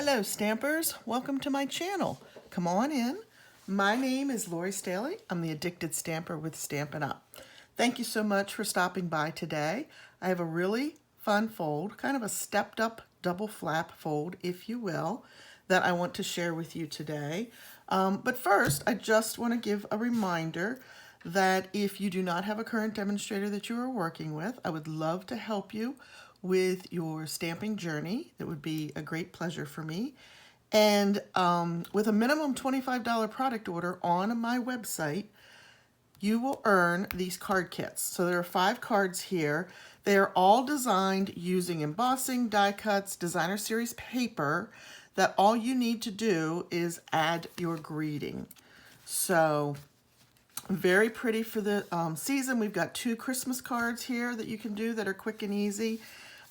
Hello Stampers, welcome to my channel. Come on in. My name is Lori Staley. I'm the Addicted Stamper with Stampin' Up. Thank you so much for stopping by today. I have a really fun fold, kind of a stepped up double flap fold, if you will, that I want to share with you today. But first, I just want to give a reminder that if you do not have a current demonstrator that you are working with, I would love to help you with your stamping journey. That would be a great pleasure for me. And with a minimum $25 product order on my website, you will earn these card kits. So there are 5 cards here. They are all designed using embossing, die cuts, designer series paper, that all you need to do is add your greeting. So very pretty for the season. We've got 2 Christmas cards here that you can do that are quick and easy.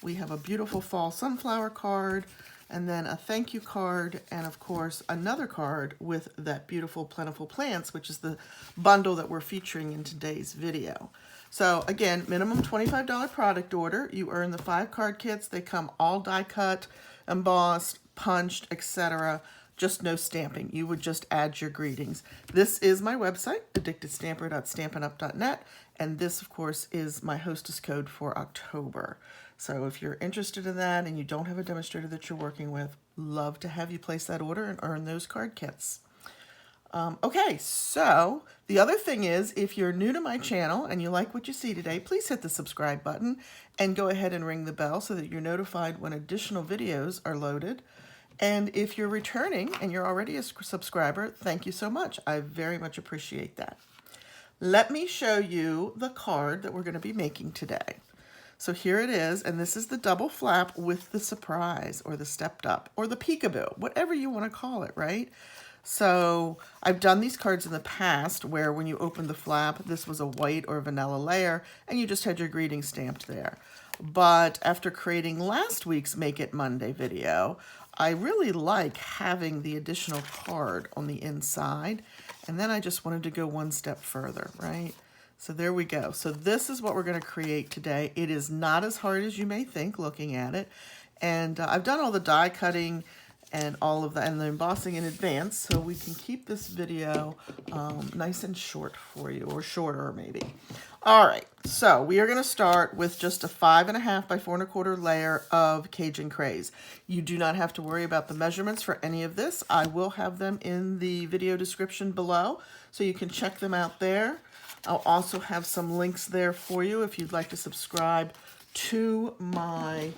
We have a beautiful fall sunflower card, and then a thank you card, and of course another card with that beautiful Plentiful plants, which is the bundle that we're featuring in today's video. So again, minimum $25 product order. You earn the 5 card kits. They come all die cut, embossed, punched, etc. Just no stamping. You would just add your greetings. This is my website, addictedstamper.stampinup.net, and this, of course, is my hostess code for October. So if you're interested in that and you don't have a demonstrator that you're working with, love to have you place that order and earn those card kits. Okay, so the other thing is, if you're new to my channel and you like what you see today, please hit the subscribe button and go ahead and ring the bell so that you're notified when additional videos are loaded. And if you're returning and you're already a subscriber, thank you so much. I very much appreciate that. Let me show you the card that we're going to be making today. So here it is, and this is the double flap with the surprise, or the stepped up, or the peekaboo, whatever you want to call it, right? So I've done these cards in the past where when you open the flap, this was a white or vanilla layer, and you just had your greeting stamped there. But after creating last week's Make It Monday video, I really like having the additional card on the inside, and then I just wanted to go one step further, right? So there we go. So this is what we're going to create today. It is not as hard as you may think looking at it. And I've done all the die cutting and all of that and the embossing in advance, so we can keep this video nice and short for you, or shorter maybe. All right, so we are going to start with just a 5.5 by 4.25 layer of Cajun Craze. You do not have to worry about the measurements for any of this. I will have them in the video description below, so you can check them out there. I'll also have some links there for you if you'd like to subscribe to my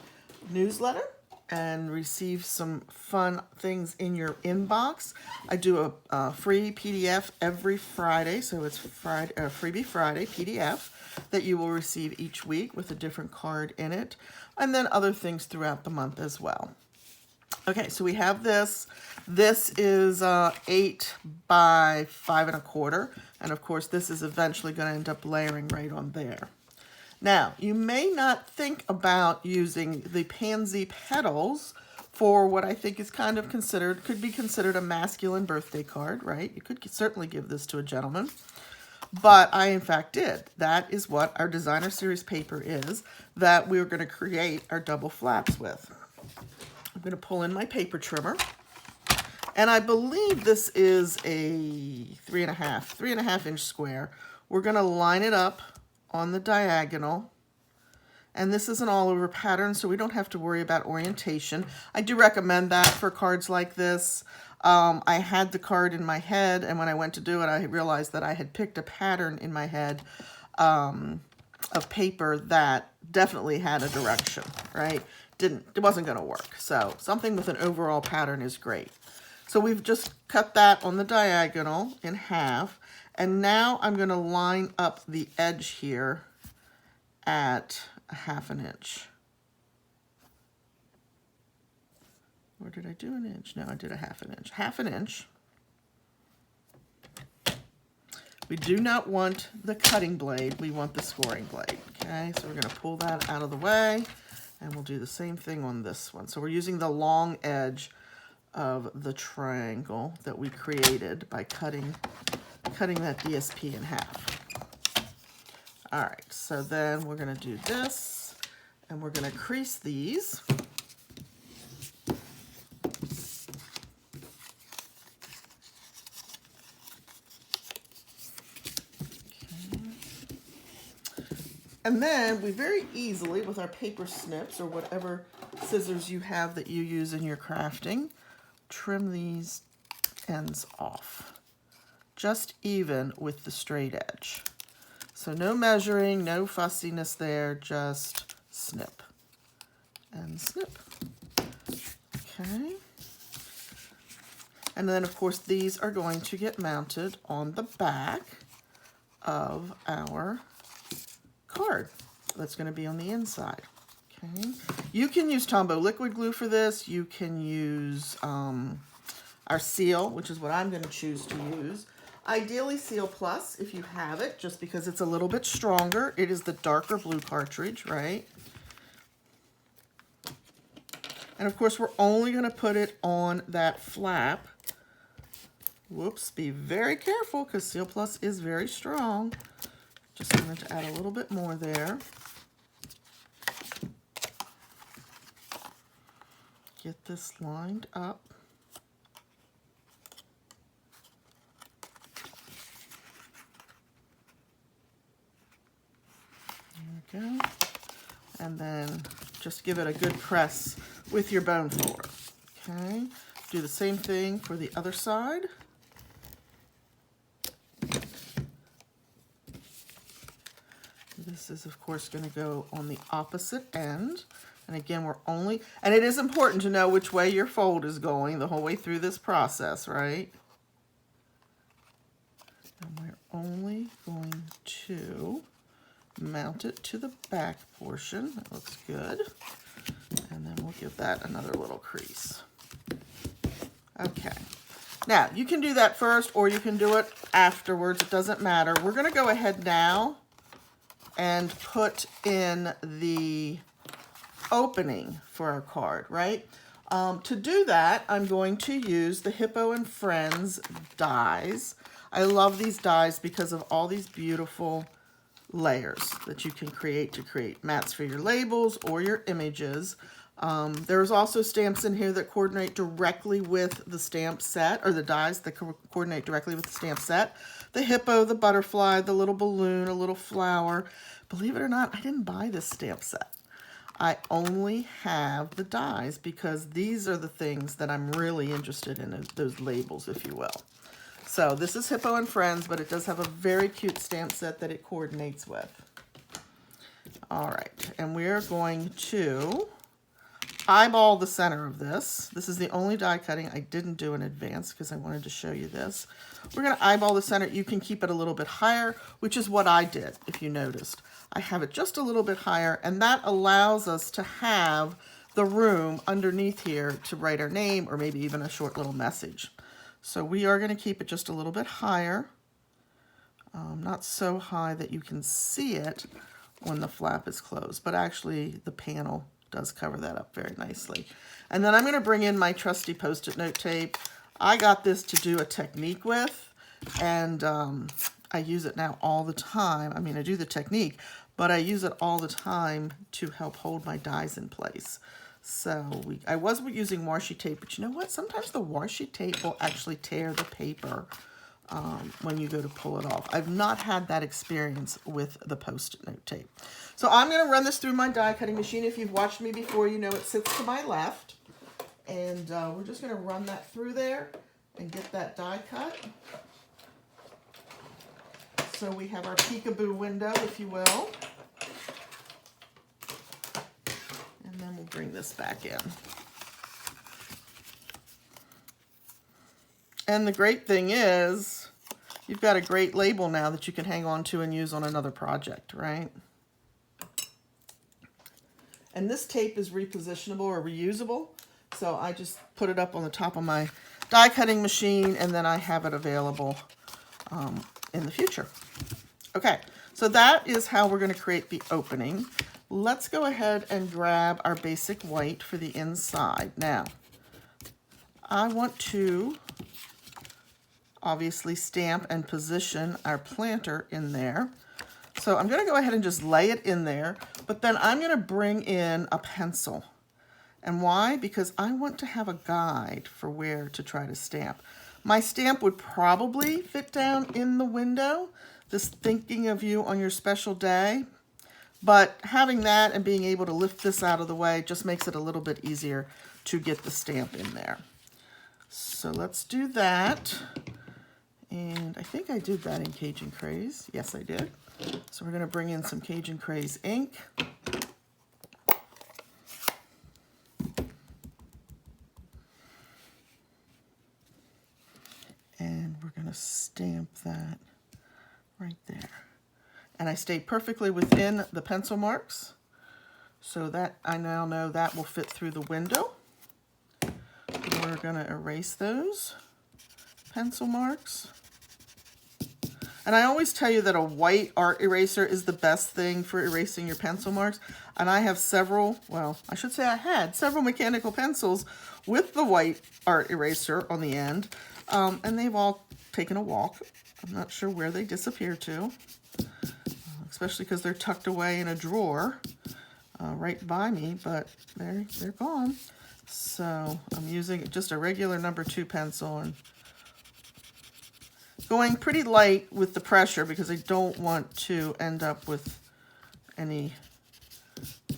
newsletter and receive some fun things in your inbox. I do a free PDF every Friday, so it's Friday, Freebie Friday PDF that you will receive each week with a different card in it, and then other things throughout the month as well. Okay, so we have this. This is 8 by 5.25, and of course this is eventually going to end up layering right on there. Now, you may not think about using the Pansy Petals for what I think is kind of could be considered a masculine birthday card, right? You could certainly give this to a gentleman, but I in fact did. That is what our designer series paper is that we're going to create our double flaps with. I'm going to pull in my paper trimmer, and I believe this is a 3.5 inch square. We're going to line it up on the diagonal, and this is an all-over pattern, so we don't have to worry about orientation. I do recommend that for cards like this. I had the card in my head, and when I went to do it, I realized that I had picked a pattern in my head of paper that definitely had a direction, right? It wasn't going to work. So something with an overall pattern is great. So we've just cut that on the diagonal in half, and now I'm going to line up the edge here at a 1/2 inch. Or did I do an inch? No, I did a 1/2 inch. 1/2 inch. We do not want the cutting blade. We want the scoring blade. Okay, so we're going to pull that out of the way, and we'll do the same thing on this one. So we're using the long edge of the triangle that we created by cutting that DSP in half. All right, so then we're going to do this, and we're going to crease these. And then we very easily, with our paper snips or whatever scissors you have that you use in your crafting, trim these ends off, just even with the straight edge. So no measuring, no fussiness there, just snip and snip. Okay. And then of course these are going to get mounted on the back of our card that's going to be on the inside. Okay. You can use Tombow liquid glue for this. You can use our seal, which is what I'm going to choose to use. Ideally Seal Plus if you have it, just because it's a little bit stronger. It is the darker blue cartridge, right? And of course we're only going to put it on that flap. Whoops, be very careful because Seal Plus is very strong. Just wanted to add a little bit more there. Get this lined up. There we go. And then just give it a good press with your bone folder. Okay. Do the same thing for the other side. This is, of course, going to go on the opposite end. And again, we're only, and it is important to know which way your fold is going the whole way through this process, right? And we're only going to mount it to the back portion. That looks good. And then we'll give that another little crease. Okay. Now, you can do that first or you can do it afterwards. It doesn't matter. We're going to go ahead now and put in the opening for our card, right? To do that, I'm going to use the Hippo Friends dies. I love these dies because of all these beautiful layers that you can create to create mats for your labels or your images. There's also stamps in here that coordinate directly with the stamp set, or the dies that coordinate directly with the stamp set. The hippo, the butterfly, the little balloon, a little flower. Believe it or not, I didn't buy this stamp set. I only have the dies because these are the things that I'm really interested in, those labels, if you will. So this is Hippo Friends, but it does have a very cute stamp set that it coordinates with. All right, and we're going to eyeball the center of this. This is the only die cutting I didn't do in advance because I wanted to show you this. We're going to eyeball the center. You can keep it a little bit higher, which is what I did, if you noticed. I have it just a little bit higher, and that allows us to have the room underneath here to write our name or maybe even a short little message. So we are going to keep it just a little bit higher, not so high that you can see it when the flap is closed, but actually the panel does cover that up very nicely. And then I'm going to bring in my trusty Post-it note tape. I got this to do a technique with, and I use it now all the time. I mean, I do the technique, but I use it all the time to help hold my dies in place. So I was using washi tape, but you know what? Sometimes the washi tape will actually tear the paper when you go to pull it off. I've not had that experience with the Post-it note tape. So I'm going to run this through my die cutting machine. If you've watched me before, you know it sits to my left. And we're just going to run that through there and get that die cut. So we have our peekaboo window, if you will. And then we'll bring this back in. And the great thing is, you've got a great label now that you can hang on to and use on another project, right? And this tape is repositionable or reusable. So I just put it up on the top of my die cutting machine, and then I have it available in the future. Okay, so that is how we're going to create the opening. Let's go ahead and grab our basic white for the inside. Now, I want to obviously stamp and position our planter in there. So I'm going to go ahead and just lay it in there, but then I'm going to bring in a pencil. And why? Because I want to have a guide for where to try to stamp. My stamp would probably fit down in the window, this thinking of you on your special day, But having that and being able to lift this out of the way just makes it a little bit easier to get the stamp in there. So let's do that. And I think I did that in Cajun Craze. Yes, I did. So we're going to bring in some Cajun Craze ink. And we're going to stamp that right there. And I stayed perfectly within the pencil marks, so that I now know that will fit through the window. We're going to erase those pencil marks. And I always tell you that a white art eraser is the best thing for erasing your pencil marks. And I have several, well, I should say I had several mechanical pencils with the white art eraser on the end. And they've all taken a walk. I'm not sure where they disappear to, especially because they're tucked away in a drawer right by me, but they're gone. So I'm using just a regular #2 pencil and going pretty light with the pressure because I don't want to end up with any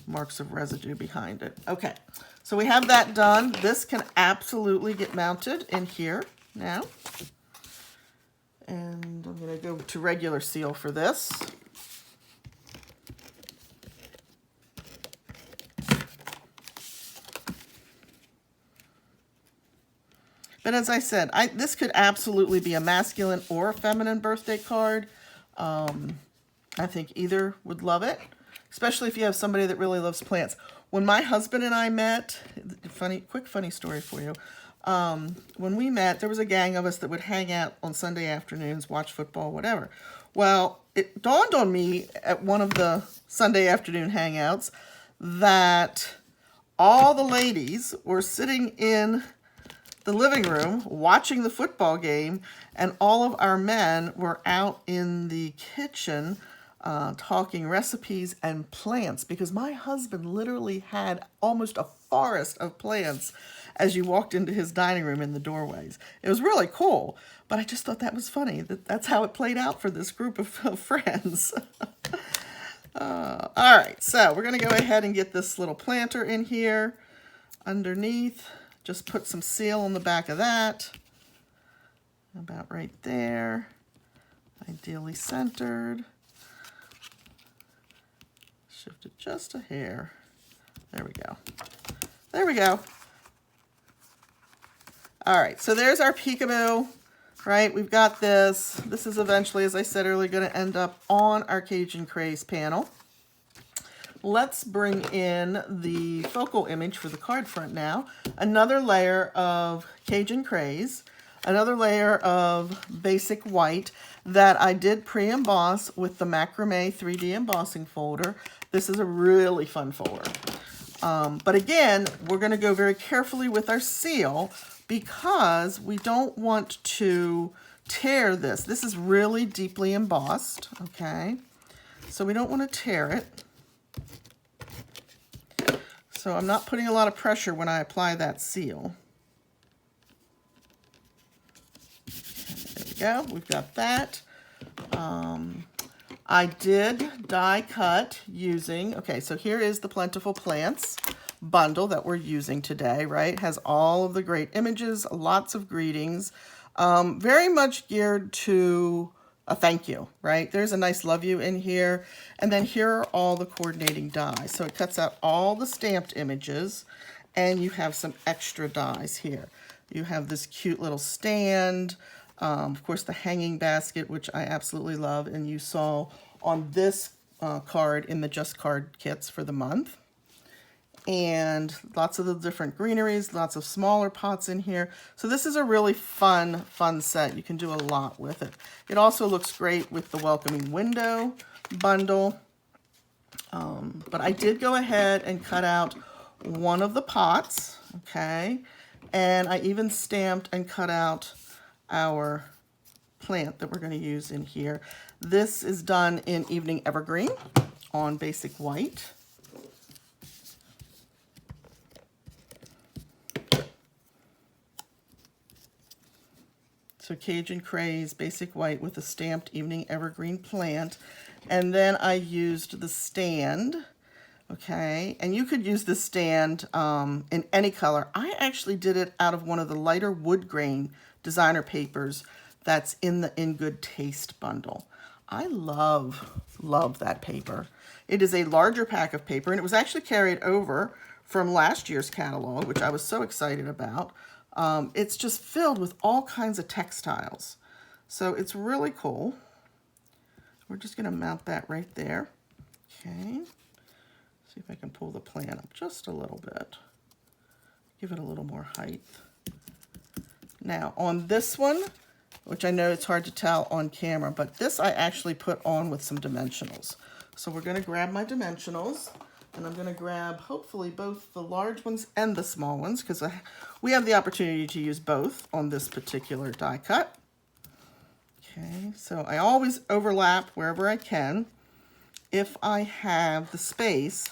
marks of residue behind it. Okay, so we have that done. This can absolutely get mounted in here now. And I'm going to go to regular seal for this. But as I said, this could absolutely be a masculine or a feminine birthday card. I think either would love it, especially if you have somebody that really loves plants. When my husband and I met, quick funny story for you. When we met, there was a gang of us that would hang out on Sunday afternoons, watch football, whatever. Well, it dawned on me at one of the Sunday afternoon hangouts that all the ladies were sitting in the living room watching the football game, and all of our men were out in the kitchen talking recipes and plants, because my husband literally had almost a forest of plants as you walked into his dining room in the doorways. It was really cool, but I just thought that was funny. That's how it played out for this group of friends. All right, so we're going to go ahead and get this little planter in here underneath. Just put some seal on the back of that, about right there, ideally centered. Shift it just a hair. There we go. There we go. All right, so there's our peekaboo, right? We've got this. This is eventually, as I said earlier, going to end up on our Cajun Craze panel. Let's bring in the focal image for the card front now. Another layer of Cajun Craze, another layer of basic white that I did pre-emboss with the Macrame 3D embossing folder. This is a really fun folder. But again, we're going to go very carefully with our seal because we don't want to tear this. This is really deeply embossed, okay? So we don't want to tear it. So I'm not putting a lot of pressure when I apply that seal. There we go, we've got that. I did die cut using, okay, so here is the Plentiful Plants bundle that we're using today, right? Has all of the great images, lots of greetings, very much geared to a thank you, right? There's a nice love you in here. And then here are all the coordinating dies. So it cuts out all the stamped images, and you have some extra dies here. You have this cute little stand, of course the hanging basket, which I absolutely love, and you saw on this card in the Just Card kits for the month. And lots of the different greeneries, lots of smaller pots in here. So this is a really fun set. You can do a lot with it. It also looks great with the Welcoming Window bundle. But I did go ahead and cut out one of the pots, okay? And I even stamped and cut out our plant that we're going to use in here. This is done in Evening Evergreen on basic white. So Cajun Craze, basic white with a stamped Evening Evergreen plant. And then I used the stand, okay? And you could use the stand in any color. I actually did it out of one of the lighter wood grain designer papers that's in the In Good Taste bundle. I love that paper. It is a larger pack of paper, and it was actually carried over from last year's catalog, which I was so excited about. It's just filled with all kinds of textiles. So it's really cool. We're just going to mount that right there. Okay. See if I can pull the plan up just a little bit. Give it a little more height. Now on this one, which I know it's hard to tell on camera, but this I actually put on with some dimensionals. So we're going to grab my dimensionals, and I'm going to grab hopefully both the large ones and the small ones, because we have the opportunity to use both on this particular die cut. Okay, so I always overlap wherever I can if I have the space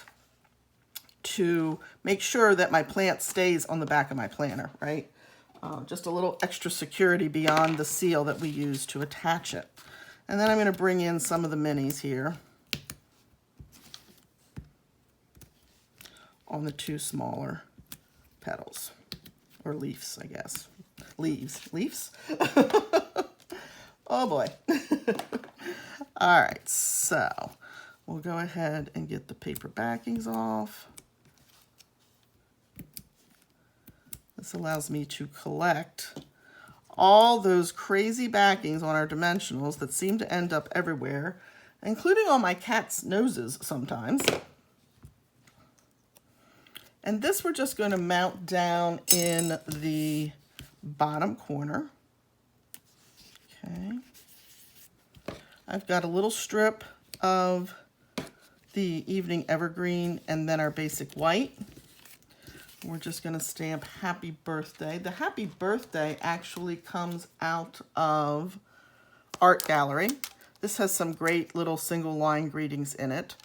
to make sure that my plant stays on the back of my planner, right? Just a little extra security beyond the seal that we use to attach it. And then I'm going to bring in some of the minis here on the two smaller petals, or leaves, I guess. Leaves? Oh boy. All right, so we'll go ahead and get the paper backings off. This allows me to collect all those crazy backings on our dimensionals that seem to end up everywhere, including on my cat's noses sometimes. And this we're just going to mount down in the bottom corner. Okay. I've got a little strip of the Evening Evergreen and then our basic white. We're just going to stamp Happy Birthday. The Happy Birthday actually comes out of Art Gallery. This has some great little single line greetings in it,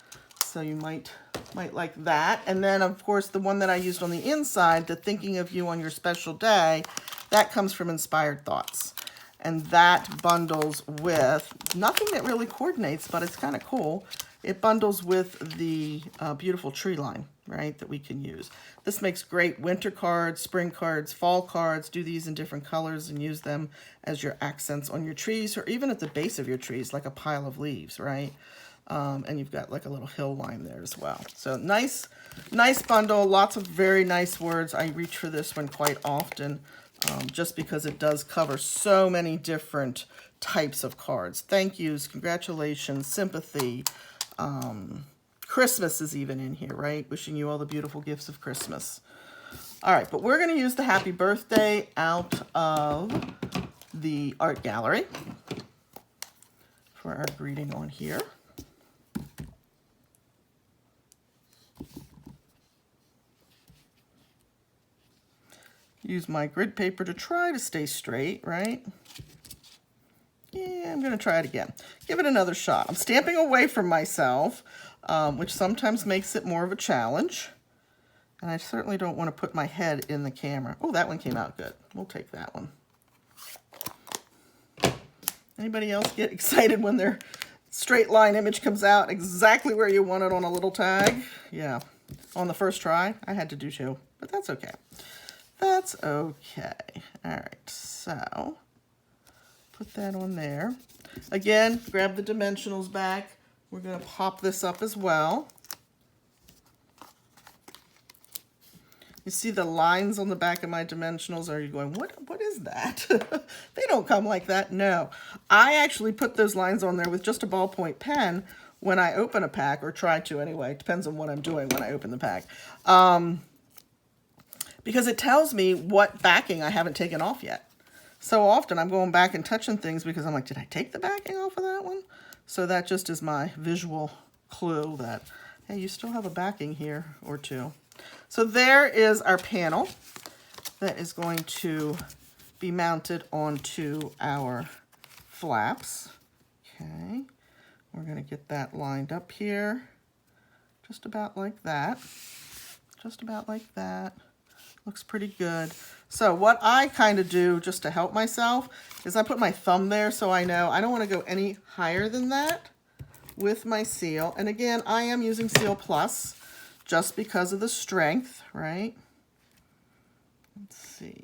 so you might like that. And then, of course, the one that I used on the inside, the Thinking of You on Your Special Day, that comes from Inspired Thoughts. And that bundles with nothing that really coordinates, but it's kind of cool. It bundles with the beautiful tree line, right, that we can use. This makes great winter cards, spring cards, fall cards. Do these in different colors and use them as your accents on your trees, or even at the base of your trees, like a pile of leaves, right? And you've got like a little hill line there as well. So nice bundle, lots of very nice words. I reach for this one quite often, just because it does cover so many different types of cards. Thank yous, congratulations, sympathy. Christmas is even in here, right? Wishing you all the beautiful gifts of Christmas. All right, but we're going to use the Happy Birthday out of the Art Gallery for our greeting on here. Use my grid paper to try to stay straight, right? Yeah, I'm going to try it again. Give it another shot. I'm stamping away from myself, which sometimes makes it more of a challenge. And I certainly don't want to put my head in the camera. Oh, that one came out good. We'll take that one. Anybody else get excited when their straight line image comes out exactly where you want it on a little tag? Yeah, on the first try. I had to do two, but that's okay. That's okay. All right, so put that on there. Again, grab the dimensionals back. We're going to pop this up as well. You see the lines on the back of my dimensionals. Are you going, what is that? They don't come like that. No, I actually put those lines on there with just a ballpoint pen when I open a pack, or try to anyway. It depends on what I'm doing when I open the pack. Because it tells me what backing I haven't taken off yet. So often I'm going back and touching things because I'm like, did I take the backing off of that one? So that just is my visual clue that, hey, you still have a backing here or two. So there is our panel that is going to be mounted onto our flaps. Okay, we're going to get that lined up here, just about like that. Just about like that. Looks pretty good. So what I kind of do just to help myself is I put my thumb there so I know I don't want to go any higher than that with my seal. And again, I am using Seal Plus just because of the strength, right? Let's see.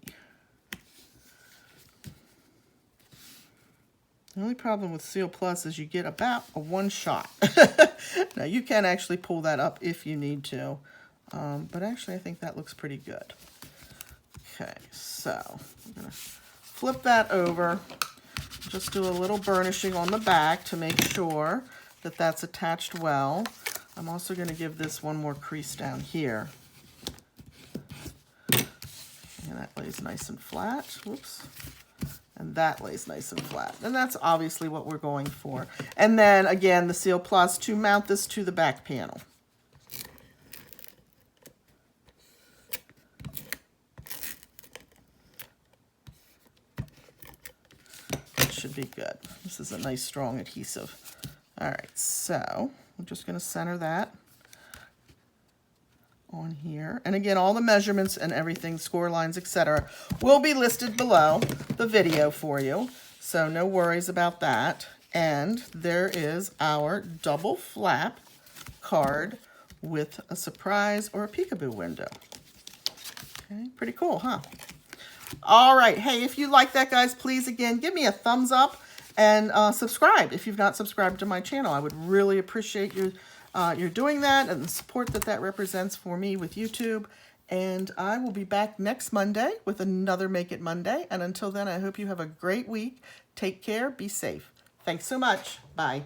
The only problem with Seal Plus is you get about a one shot. Now you can actually pull that up if you need to, but actually I think that looks pretty good. Okay, so I'm gonna flip that over, just do a little burnishing on the back to make sure that that's attached well. I'm also gonna give this one more crease down here. And that lays nice and flat, whoops. And that lays nice and flat. And that's obviously what we're going for. And then again, the Seal Plus to mount this to the back panel. That should be good. This is a nice strong adhesive. All right, so I'm just gonna center that on here. And again, all the measurements and everything, score lines, etc., will be listed below the video for you. So no worries about that. And there is our double flap card with a surprise or a peekaboo window. Okay, pretty cool, huh? All right. Hey, if you like that, guys, please, again, give me a thumbs up and subscribe if you've not subscribed to my channel. I would really appreciate you're doing that and the support that that represents for me with YouTube. And I will be back next Monday with another Make It Monday. And until then, I hope you have a great week. Take care. Be safe. Thanks so much. Bye.